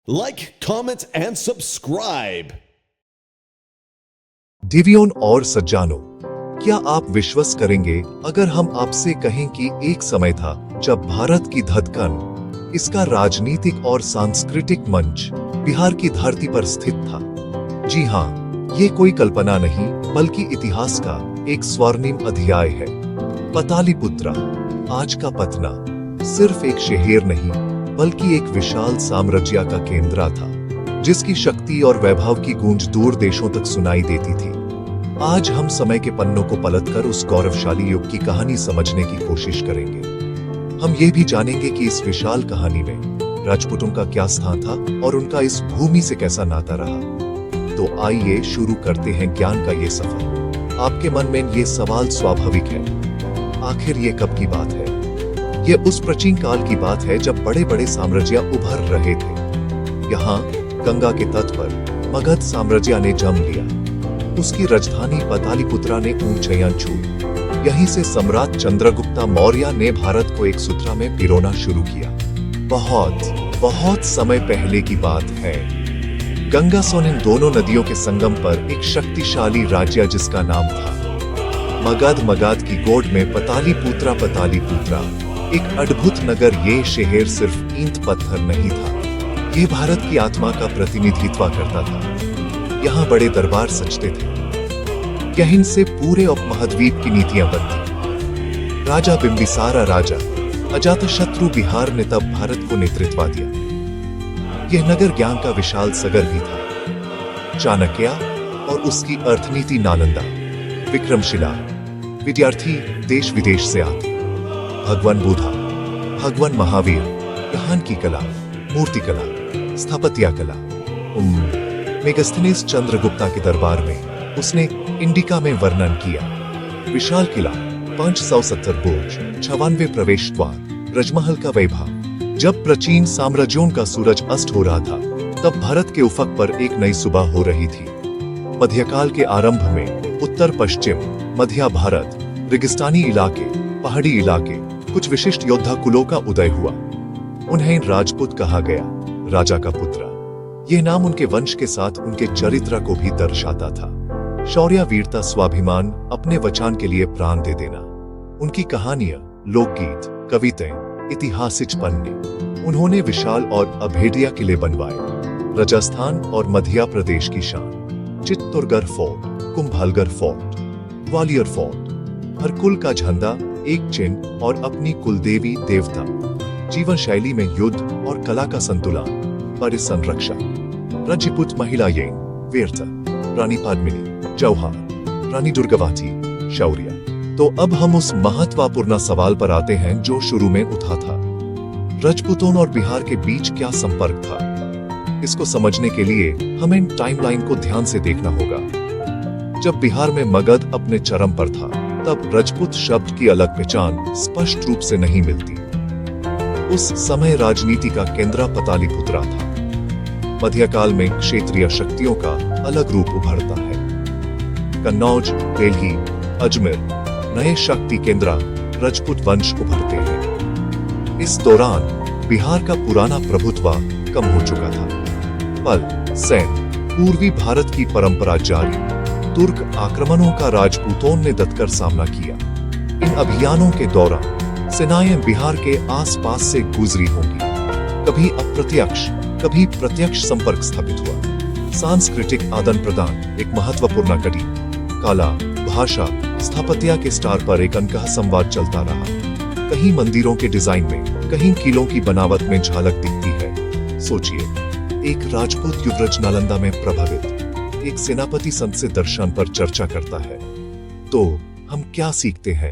Like, comment, and subscribe. दिव्यों और सज्जानों, क्या आप विश्वास करेंगे अगर हम आपसे कहें कि एक समय था जब भारत की धड़कन, इसका राजनीतिक और सांस्कृतिक मंच बिहार की धरती पर स्थित था। जी हाँ, ये कोई कल्पना नहीं बल्कि इतिहास का एक स्वर्णिम अध्याय है। पाटलिपुत्र, आज का पटना, सिर्फ एक शहर नहीं बल्कि एक विशाल साम्राज्य का केंद्र था, जिसकी शक्ति और वैभव की गूंज दूर देशों तक सुनाई देती थी। आज हम समय के पन्नों को पलटकर उस गौरवशाली युग की कहानी समझने की कोशिश करेंगे। हम ये भी जानेंगे कि इस विशाल कहानी में राजपूतों का क्या स्थान था और उनका इस भूमि से कैसा नाता रहा। तो आइए शुरू करते हैं ज्ञान का ये सफर। आपके मन में ये सवाल स्वाभाविक है, आखिर ये कब की बात है? ये उस प्राचीन काल की बात है जब बड़े बड़े साम्राज्य उभर रहे थे। यहाँ गंगा के तट पर मगध साम्राज्य ने जन्म लिया। उसकी राजधानी पाटलिपुत्र ने ऊंचाइयां छू। यहीं से सम्राट चंद्रगुप्त मौर्य ने भारत को एक सूत्र में पिरोना शुरू किया। बहुत समय पहले की बात है। गंगा सोन दोनों नदियों के संगम पर एक शक्तिशाली राज्य जिसका नाम था मगध की गोद में पाटलिपुत्र एक अद्भुत नगर। ये शहर सिर्फ ईंट पत्थर नहीं था, ये भारत की आत्मा का प्रतिनिधित्व करता था। यहाँ बड़े दरबार सजते थे, यहीं से पूरे उपमहाद्वीप की नीतियां बनती। राजा बिंबिसारा राजा अजातशत्रु बिहार ने तब भारत को नेतृत्व दिया। यह नगर ज्ञान का विशाल सागर भी था। चाणक्य और उसकी अर्थनीति, नालंदा, विक्रमशिला, विद्यार्थी देश विदेश से आते। भगवान बुद्धा, भगवान महावीर, यहाँ की कला, मूर्तिकला, स्थापत्य कला। मेगास्थनीज चंद्रगुप्ता के दरबार में उसने इंडिका में वर्णन किया। विशाल किला, 570 बुर्ज, 96 प्रवेश द्वार, राजमहल का वैभव। जब प्राचीन साम्राज्यों का सूरज अस्त हो रहा था, तब भारत के उफक पर एक नई सुबह हो रही थी। मध्यकाल के आरंभ में उत्तर पश्चिम मध्य भारत, रेगिस्तानी इलाके, पहाड़ी इलाके, कुछ विशिष्ट योद्धा कुलों का उदय हुआ। उन्हें राजपूत कहा गया, राजा का पुत्र। यह नाम उनके वंश के साथ उनके चरित्र को भी दर्शाता था। शौर्य, वीरता, स्वाभिमान, अपने वचन के लिए प्राण दे देना। उनकी कहानियां, लोकगीत, कविताएं, ऐतिहासिक पन्ने। उन्होंने विशाल और अभेद्य किले बनवाए। राजस्थान और मध्य प्रदेश की शान, Chittorgarh fort, Kumbhalgarh fort, Gwalior fort. हर कुल का झंडा, एक चिन्ह और अपनी कुलदेवी देवता। जीवन शैली में युद्ध और कला का संतुलन, परिसंरक्षण। राजपूत महिलाएं, वीरता, रानी पद्मिनी, जौहर, रानी दुर्गावती, शौर्य। तो अब हम उस महत्वपूर्ण सवाल पर आते हैं जो शुरू में उठा था। राजपूतों और बिहार के बीच क्या संपर्क था? इसको समझने के लिए हमें टाइमलाइन को ध्यान से देखना होगा। जब बिहार में मगध अपने चरम पर था, तब राजपूत शब्द की अलग पहचान स्पष्ट रूप से नहीं मिलती। उस समय राजनीति का केंद्र पाटलिपुत्र था। मध्यकाल में क्षेत्रीय शक्तियों का अलग रूप उभरता है। कन्नौज, दिल्ली, अजमेर, नए शक्ति केंद्र, राजपूत वंश उभरते हैं। इस दौरान बिहार का पुराना प्रभुत्व कम हो चुका था। पल, सैन, पूर्वी भारत की परंपरा जारी। तुर्क आक्रमणों का राजपूतों ने डटकर सामना किया। इन अभियानों के दौरान सेनाएं बिहार के आसपास से गुजरी होंगी। कभी अप्रत्यक्ष, कभी प्रत्यक्ष संपर्क स्थापित हुआ। सांस्कृतिक आदान प्रदान एक महत्वपूर्ण कड़ी। कला, भाषा, स्थापत्य के स्टार पर एक अनकहा संवाद चलता रहा। कहीं मंदिरों के डिजाइन में, कहीं किलों की बनावट में झलक दिखती है। सोचिए, एक राजपूत युवराज नालंदा में प्रभावित, एक सेनापति संत से दर्शन पर चर्चा करता है। तो हम क्या सीखते हैं?